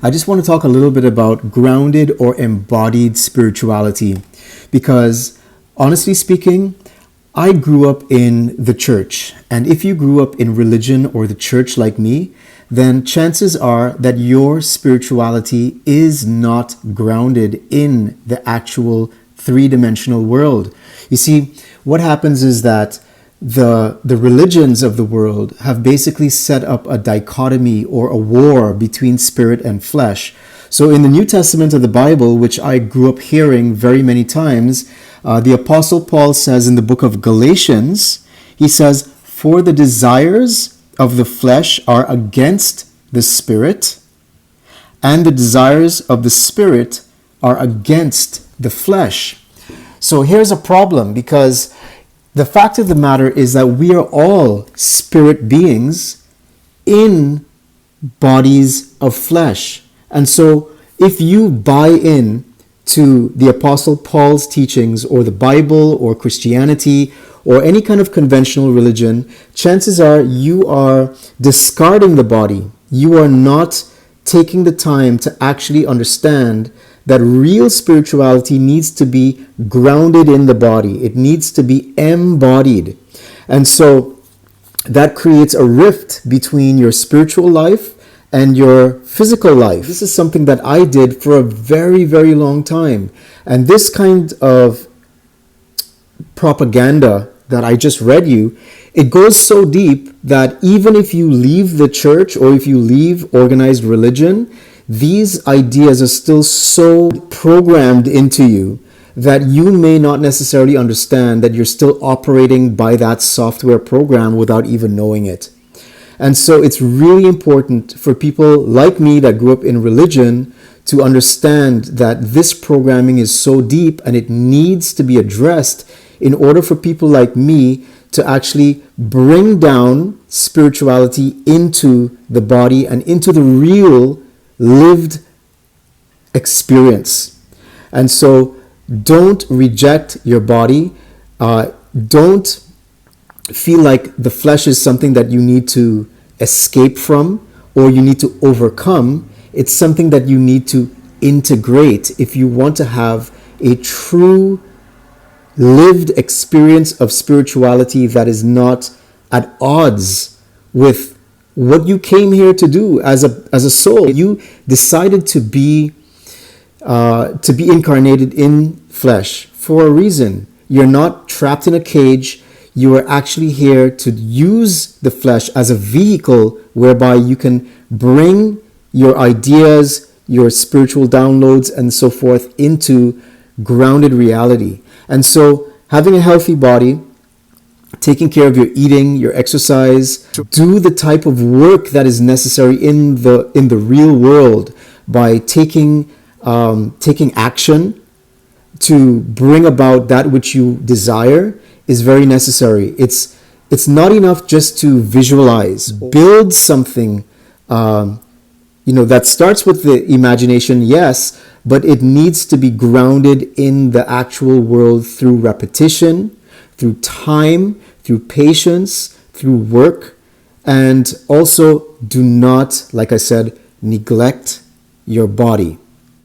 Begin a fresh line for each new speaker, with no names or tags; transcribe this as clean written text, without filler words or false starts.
I just want to talk a little bit about grounded or embodied spirituality, because honestly speaking, I grew up in the church. And if you grew up in religion or the church like me, then chances are that your spirituality is not grounded in the actual three-dimensional world. You see, what happens is that the religions of the world have basically set up a dichotomy or a war between spirit and flesh. So in the New Testament of the Bible, which I grew up hearing very many times, the Apostle Paul says in the book of Galatians, he says, "For the desires of the flesh are against the spirit, and the desires of the spirit are against the flesh." So here's a problem, because the fact of the matter is that we are all spirit beings in bodies of flesh. And so if you buy in to the Apostle Paul's teachings or the Bible or Christianity or any kind of conventional religion, chances are you are discarding the body. You are not taking the time to actually understand that real spirituality needs to be grounded in the body. It needs to be embodied. And so that creates a rift between your spiritual life and your physical life. This is something that I did for a very, very long time. And this kind of propaganda that I just read you, it goes so deep that even if you leave the church or if you leave organized religion, these ideas are still so programmed into you that you may not necessarily understand that you're still operating by that software program without even knowing it. And so it's really important for people like me that grew up in religion to understand that this programming is so deep and it needs to be addressed in order for people like me to actually bring down spirituality into the body and into the real lived experience. And so don't reject your body. Don't feel like the flesh is something that you need to escape from or you need to overcome. It's something that you need to integrate if you want to have a true lived experience of spirituality that is not at odds with what you came here to do as a soul. You decided to be incarnated in flesh for a reason. You're not trapped in a cage. You are actually here to use the flesh as a vehicle whereby you can bring your ideas, your spiritual downloads, and so forth into grounded reality. And so having a healthy body, taking care of your eating, your exercise, do the type of work that is necessary in the real world by taking action to bring about that which you desire is very necessary. It's not enough just to visualize. Build something that starts with the imagination, yes, but it needs to be grounded in the actual world through repetition, through time, through patience, through work. And also do not, like I said, neglect your body.